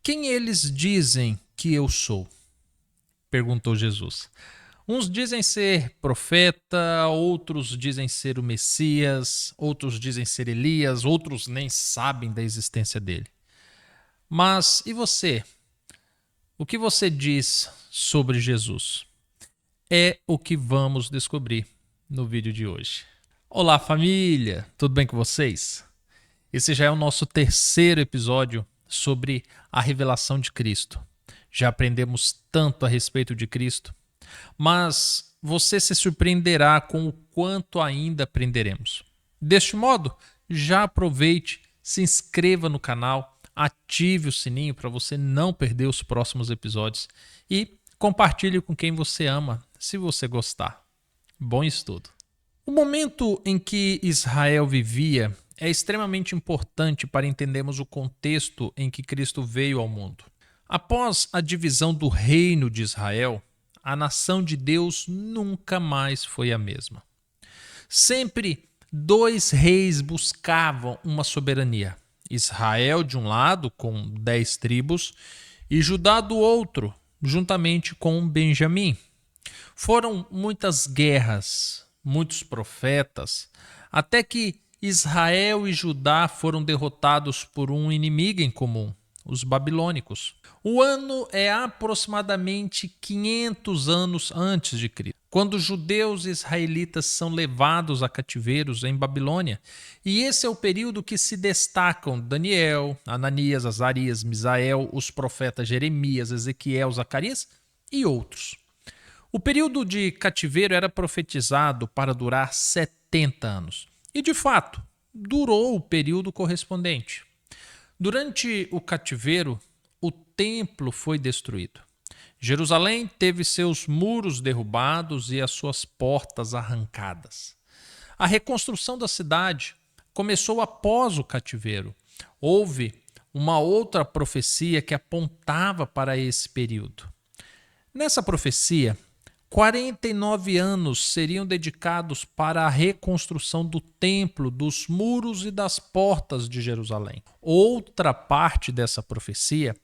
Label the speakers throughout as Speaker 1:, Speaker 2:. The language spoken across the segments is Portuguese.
Speaker 1: Quem eles dizem que eu sou? Perguntou Jesus. Uns dizem ser profeta, outros dizem ser o Messias, outros dizem ser Elias, outros nem sabem da existência dele. Mas e você? O que você diz sobre Jesus? É o que vamos descobrir no vídeo de hoje. Olá, família! Tudo bem com vocês? Esse já é o nosso terceiro episódio sobre a revelação de Cristo. Já aprendemos tanto a respeito de Cristo, mas você se surpreenderá com o quanto ainda aprenderemos. Deste modo, já aproveite, se inscreva no canal, ative o sininho para você não perder os próximos episódios e compartilhe com quem você ama, se você gostar. Bom estudo! O momento em que Israel vivia é extremamente importante para entendermos o contexto em que Cristo veio ao mundo. Após a divisão do reino de Israel, a nação de Deus nunca mais foi a mesma. Sempre dois reis buscavam uma soberania. Israel de um lado, com 10 tribos, e Judá do outro, juntamente com Benjamim. Foram muitas guerras, muitos profetas, até que Israel e Judá foram derrotados por um inimigo em comum, os babilônicos. O ano é aproximadamente 500 anos antes de Cristo, quando os judeus e israelitas são levados a cativeiros em Babilônia. E esse é o período que se destacam Daniel, Ananias, Azarias, Misael, os profetas Jeremias, Ezequiel, Zacarias e outros. O período de cativeiro era profetizado para durar 70 anos. E, de fato, durou o período correspondente. Durante o cativeiro, o templo foi destruído. Jerusalém teve seus muros derrubados e as suas portas arrancadas. A reconstrução da cidade começou após o cativeiro. Houve uma outra profecia que apontava para esse período. Nessa profecia, 49 anos seriam dedicados para a reconstrução do templo, dos muros e das portas de Jerusalém. Outra parte dessa profecia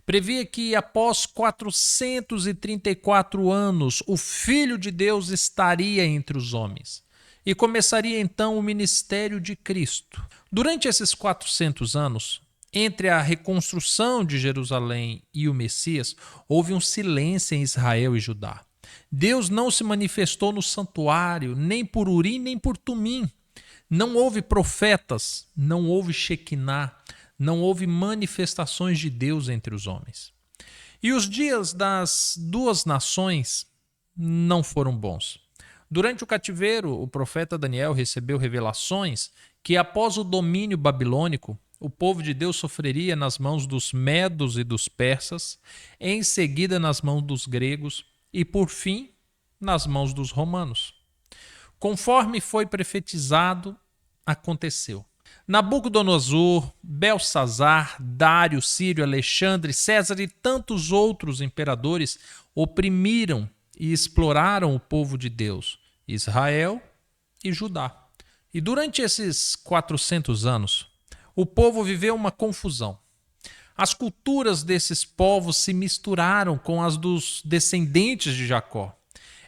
Speaker 1: previa que após 434 anos o Filho de Deus estaria entre os homens e começaria então o ministério de Cristo. Durante esses 400 anos, entre a reconstrução de Jerusalém e o Messias, houve um silêncio em Israel e Judá. Deus não se manifestou no santuário, nem por Urim, nem por Tumim. Não houve profetas, não houve Shekinah, não houve manifestações de Deus entre os homens. E os dias das duas nações não foram bons. Durante o cativeiro, o profeta Daniel recebeu revelações que após o domínio babilônico, o povo de Deus sofreria nas mãos dos medos e dos persas, em seguida nas mãos dos gregos, e, por fim, nas mãos dos romanos. Conforme foi profetizado, aconteceu. Nabucodonosor, Belsazar, Dário, Sírio, Alexandre, César e tantos outros imperadores oprimiram e exploraram o povo de Deus, Israel e Judá. E durante esses 400 anos, o povo viveu uma confusão. As culturas desses povos se misturaram com as dos descendentes de Jacó.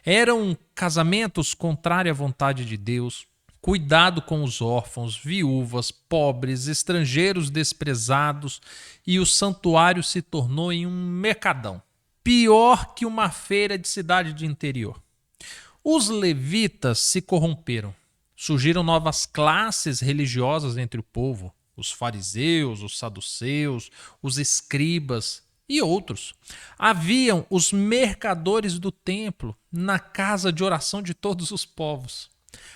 Speaker 1: Eram casamentos contrários à vontade de Deus, cuidado com os órfãos, viúvas, pobres, estrangeiros desprezados, e o santuário se tornou em um mercadão, pior que uma feira de cidade de interior. Os levitas se corromperam. Surgiram novas classes religiosas entre o povo. Os fariseus, os saduceus, os escribas e outros. Haviam os mercadores do templo na casa de oração de todos os povos.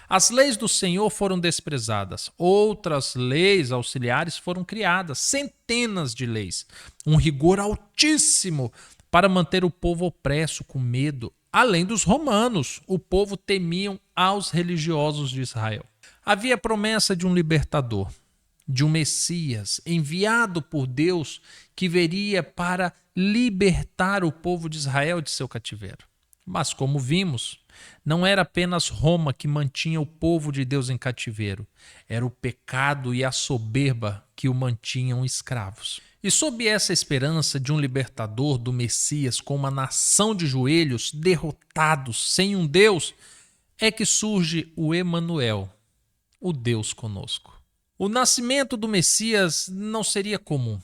Speaker 1: As leis do Senhor foram desprezadas, outras leis auxiliares foram criadas, centenas de leis, um rigor altíssimo para manter o povo opresso com medo. Além dos romanos, o povo temiam aos religiosos de Israel. Havia promessa de um libertador, de um Messias enviado por Deus que viria para libertar o povo de Israel de seu cativeiro. Mas, como vimos, não era apenas Roma que mantinha o povo de Deus em cativeiro, era o pecado e a soberba que o mantinham escravos. E sob essa esperança de um libertador, do Messias, com uma nação de joelhos, derrotados, sem um Deus, é que surge o Emanuel, o Deus conosco. O nascimento do Messias não seria comum.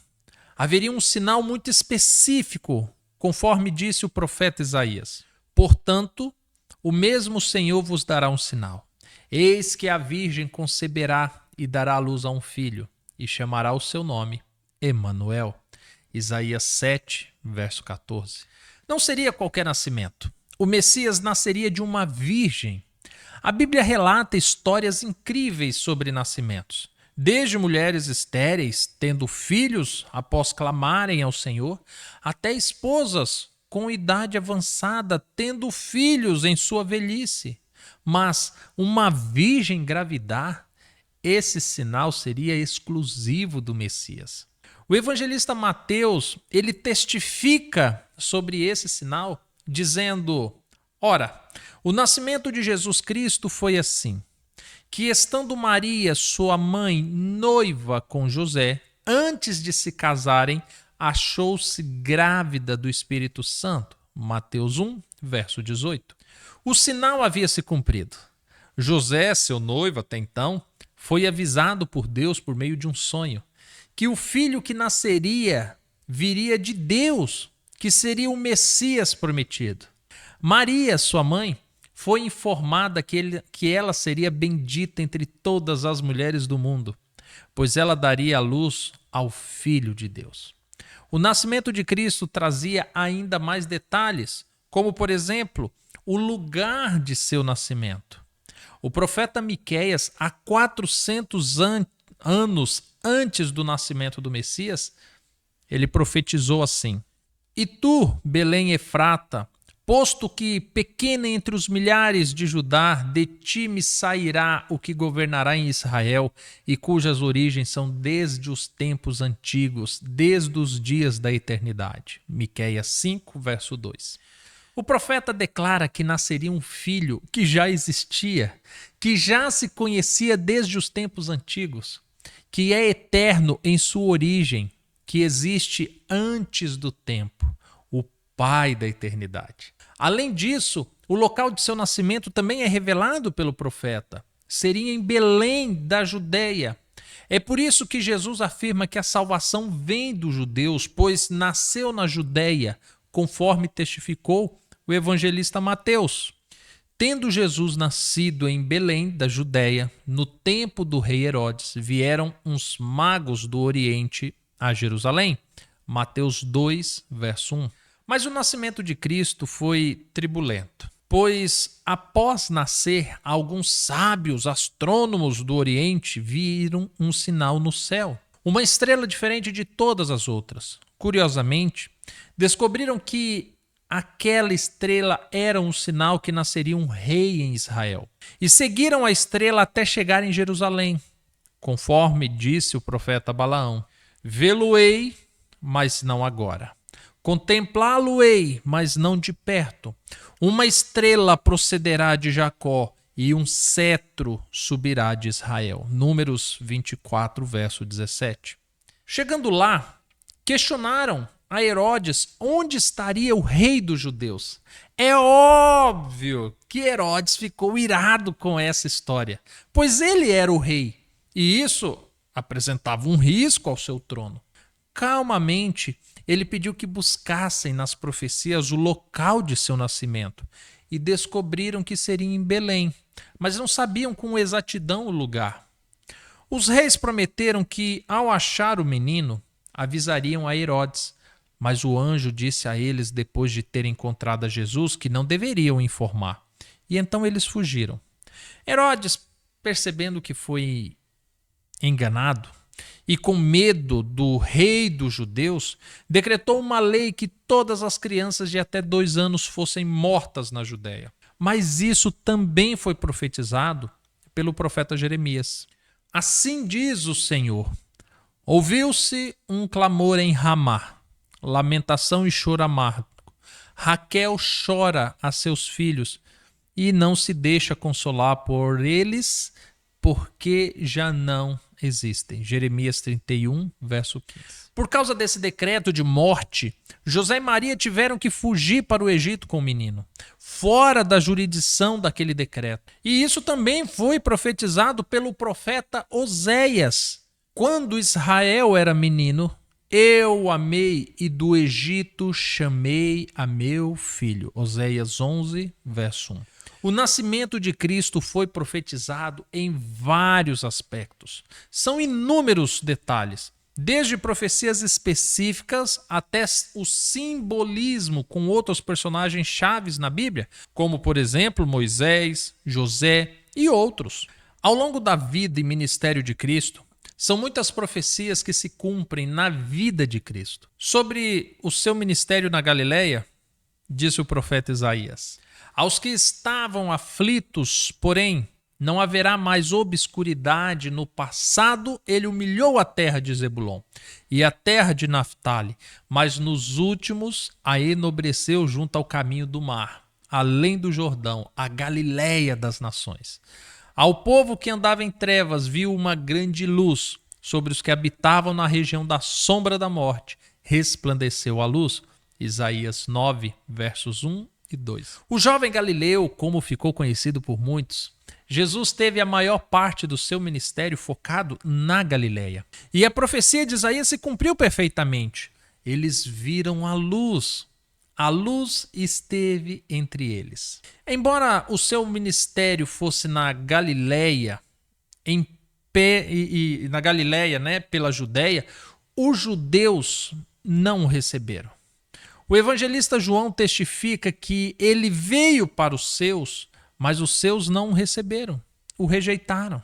Speaker 1: Haveria um sinal muito específico, conforme disse o profeta Isaías. Portanto, o mesmo Senhor vos dará um sinal. Eis que a virgem conceberá e dará à luz a um filho, e chamará o seu nome Emanuel. Isaías 7, verso 14. Não seria qualquer nascimento. O Messias nasceria de uma virgem. A Bíblia relata histórias incríveis sobre nascimentos. Desde mulheres estéreis tendo filhos após clamarem ao Senhor, até esposas com idade avançada tendo filhos em sua velhice. Mas uma virgem engravidar, esse sinal seria exclusivo do Messias. O evangelista Mateus, ele testifica sobre esse sinal, dizendo: ora, o nascimento de Jesus Cristo foi assim, que estando Maria, sua mãe, noiva com José, antes de se casarem, achou-se grávida do Espírito Santo. Mateus 1, verso 18. O sinal havia se cumprido. José, seu noivo até então, foi avisado por Deus por meio de um sonho, que o filho que nasceria viria de Deus, que seria o Messias prometido. Maria, sua mãe, foi informada que ela seria bendita entre todas as mulheres do mundo, pois ela daria à luz ao Filho de Deus. O nascimento de Cristo trazia ainda mais detalhes, como, por exemplo, o lugar de seu nascimento. O profeta Miqueias, há 400 anos antes do nascimento do Messias, ele profetizou assim: E tu, Belém Efrata, posto que pequena entre os milhares de Judá, de ti me sairá o que governará em Israel, e cujas origens são desde os tempos antigos, desde os dias da eternidade. Miqueias 5, verso 2. O profeta declara que nasceria um filho que já existia, que já se conhecia desde os tempos antigos, que é eterno em sua origem, que existe antes do tempo, o Pai da eternidade. Além disso, o local de seu nascimento também é revelado pelo profeta. Seria em Belém da Judeia. É por isso que Jesus afirma que a salvação vem dos judeus, pois nasceu na Judeia, conforme testificou o evangelista Mateus. Tendo Jesus nascido em Belém da Judeia, no tempo do rei Herodes, vieram uns magos do Oriente a Jerusalém. Mateus 2, verso 1. Mas o nascimento de Cristo foi tribulento, pois após nascer, alguns sábios astrônomos do Oriente viram um sinal no céu, uma estrela diferente de todas as outras. Curiosamente, descobriram que aquela estrela era um sinal que nasceria um rei em Israel. E seguiram a estrela até chegar em Jerusalém, conforme disse o profeta Balaão: Vê-lo-ei, mas não agora. Contemplá-lo-ei, mas não de perto. Uma estrela procederá de Jacó e um cetro subirá de Israel. Números 24, verso 17. Chegando lá, questionaram a Herodes onde estaria o rei dos judeus. É óbvio que Herodes ficou irado com essa história, pois ele era o rei, e isso apresentava um risco ao seu trono. Calmamente, ele pediu que buscassem nas profecias o local de seu nascimento e descobriram que seria em Belém, mas não sabiam com exatidão o lugar. Os reis prometeram que, ao achar o menino, avisariam a Herodes, mas o anjo disse a eles, depois de terem encontrado a Jesus, que não deveriam informar. E então eles fugiram. Herodes, percebendo que foi enganado, e com medo do rei dos judeus, decretou uma lei que todas as crianças de até 2 anos fossem mortas na Judéia. Mas isso também foi profetizado pelo profeta Jeremias. Assim diz o Senhor: ouviu-se um clamor em Ramá, lamentação e choro amargo. Raquel chora a seus filhos e não se deixa consolar por eles, porque já não existem. Jeremias 31, verso 15. Por causa desse decreto de morte, José e Maria tiveram que fugir para o Egito com o menino, fora da jurisdição daquele decreto. E isso também foi profetizado pelo profeta Oséias. Quando Israel era menino, eu o amei e do Egito chamei a meu filho. Oséias 11, verso 1. O nascimento de Cristo foi profetizado em vários aspectos. São inúmeros detalhes, desde profecias específicas até o simbolismo com outros personagens chaves na Bíblia, como, por exemplo, Moisés, José e outros. Ao longo da vida e ministério de Cristo, são muitas profecias que se cumprem na vida de Cristo. Sobre o seu ministério na Galileia, disse o profeta Isaías: aos que estavam aflitos, porém, não haverá mais obscuridade. No passado, ele humilhou a terra de Zebulon e a terra de Naftali, mas nos últimos a enobreceu junto ao caminho do mar, além do Jordão, a Galileia das nações. Ao povo que andava em trevas viu uma grande luz. Sobre os que habitavam na região da sombra da morte resplandeceu a luz. Isaías 9, versos 1 e 2. O jovem Galileu, como ficou conhecido por muitos, Jesus teve a maior parte do seu ministério focado na Galileia. E a profecia de Isaías se cumpriu perfeitamente. Eles viram a luz. A luz esteve entre eles. Embora o seu ministério fosse na Galileia, na Galileia, pela Judéia, os judeus não o receberam. O evangelista João testifica que ele veio para os seus, mas os seus não o receberam, o rejeitaram.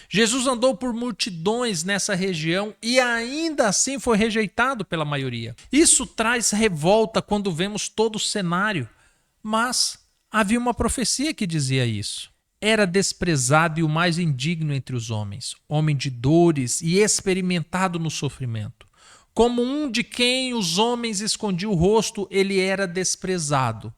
Speaker 1: Jesus andou por multidões nessa região e ainda assim foi rejeitado pela maioria. Isso traz revolta quando vemos todo o cenário, mas havia uma profecia que dizia isso. Era desprezado e o mais indigno entre os homens, homem de dores e experimentado no sofrimento. Como um de quem os homens escondiam o rosto, ele era desprezado,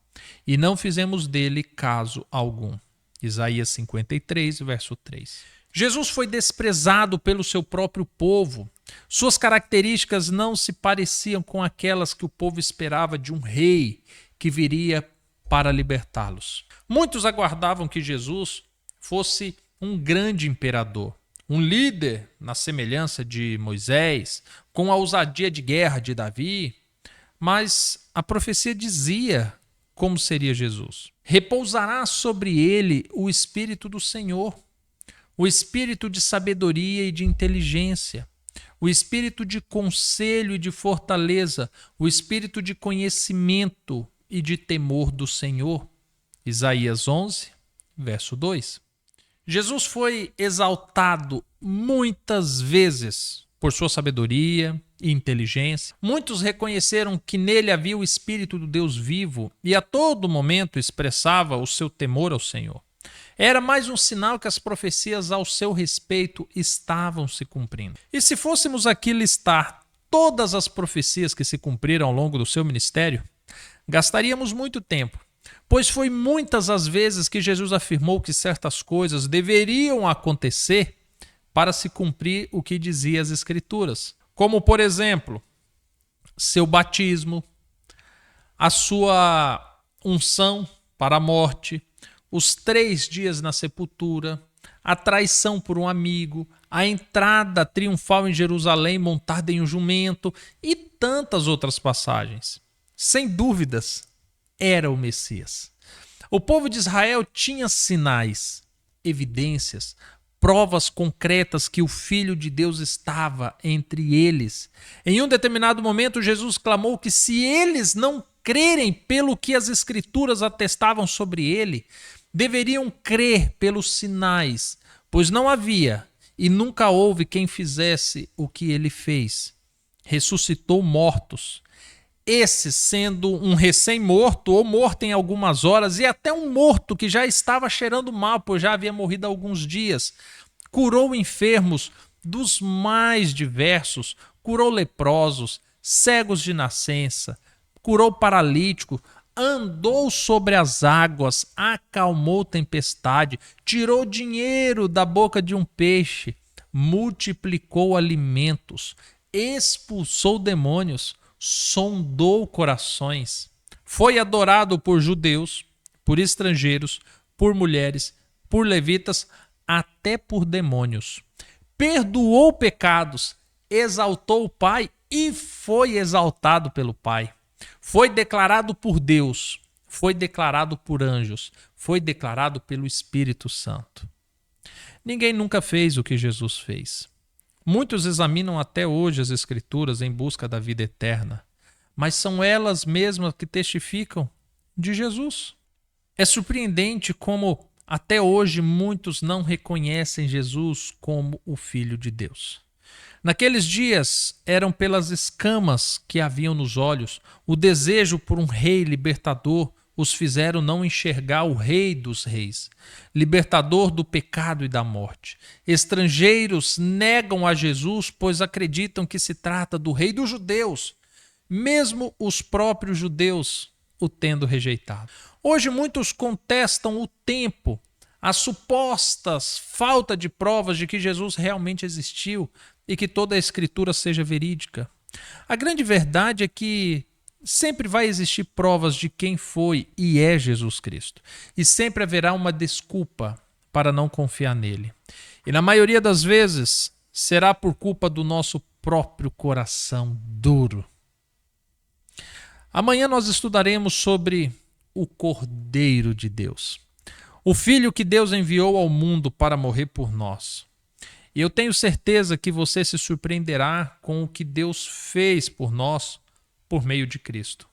Speaker 1: e não fizemos dele caso algum. Isaías 53, verso 3. Jesus foi desprezado pelo seu próprio povo. Suas características não se pareciam com aquelas que o povo esperava de um rei que viria para libertá-los. Muitos aguardavam que Jesus fosse um grande imperador, um líder na semelhança de Moisés, com a ousadia de guerra de Davi, mas a profecia dizia como seria Jesus. Repousará sobre ele o Espírito do Senhor, o espírito de sabedoria e de inteligência, o espírito de conselho e de fortaleza, o espírito de conhecimento e de temor do Senhor. Isaías 11, verso 2. Jesus foi exaltado muitas vezes por sua sabedoria e inteligência. Muitos reconheceram que nele havia o Espírito do Deus vivo e a todo momento expressava o seu temor ao Senhor. Era mais um sinal que as profecias ao seu respeito estavam se cumprindo. E se fôssemos aqui listar todas as profecias que se cumpriram ao longo do seu ministério, gastaríamos muito tempo, pois foi muitas as vezes que Jesus afirmou que certas coisas deveriam acontecer para se cumprir o que dizia as Escrituras. Como, por exemplo, seu batismo, a sua unção para a morte, os 3 dias na sepultura, a traição por um amigo, a entrada triunfal em Jerusalém montada em um jumento e tantas outras passagens. Sem dúvidas, era o Messias. O povo de Israel tinha sinais, evidências, provas concretas que o Filho de Deus estava entre eles. Em um determinado momento, Jesus clamou que se eles não crerem pelo que as Escrituras atestavam sobre ele, deveriam crer pelos sinais, pois não havia e nunca houve quem fizesse o que ele fez. Ressuscitou mortos. Esse sendo um recém-morto ou morto em algumas horas e até um morto que já estava cheirando mal, pois já havia morrido há alguns dias. Curou enfermos dos mais diversos, curou leprosos, cegos de nascença, curou paralítico, andou sobre as águas, acalmou tempestade, tirou dinheiro da boca de um peixe, multiplicou alimentos, expulsou demônios, sondou corações, foi adorado por judeus, por estrangeiros, por mulheres, por levitas, até por demônios. Perdoou pecados, exaltou o Pai e foi exaltado pelo Pai. Foi declarado por Deus, foi declarado por anjos, foi declarado pelo Espírito Santo. Ninguém nunca fez o que Jesus fez. Muitos examinam até hoje as Escrituras em busca da vida eterna, mas são elas mesmas que testificam de Jesus. É surpreendente como até hoje muitos não reconhecem Jesus como o Filho de Deus. Naqueles dias eram pelas escamas que haviam nos olhos, o desejo por um rei libertador os fizeram não enxergar o Rei dos Reis, libertador do pecado e da morte. Estrangeiros negam a Jesus, pois acreditam que se trata do Rei dos Judeus, mesmo os próprios judeus o tendo rejeitado. Hoje muitos contestam o tempo, as supostas falta de provas de que Jesus realmente existiu e que toda a Escritura seja verídica. A grande verdade é que sempre vai existir provas de quem foi e é Jesus Cristo. E sempre haverá uma desculpa para não confiar nele. E na maioria das vezes será por culpa do nosso próprio coração duro. Amanhã nós estudaremos sobre o Cordeiro de Deus, o Filho que Deus enviou ao mundo para morrer por nós. E eu tenho certeza que você se surpreenderá com o que Deus fez por nós por meio de Cristo.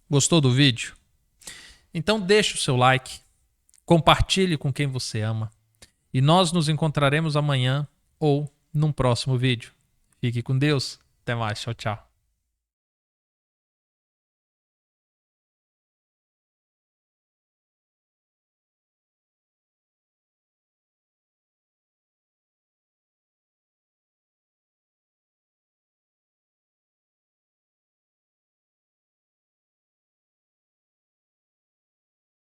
Speaker 1: Gostou do vídeo? Então deixe o seu like, compartilhe com quem você ama e nós nos encontraremos amanhã ou num próximo vídeo. Fique com Deus. Até mais. Tchau, tchau.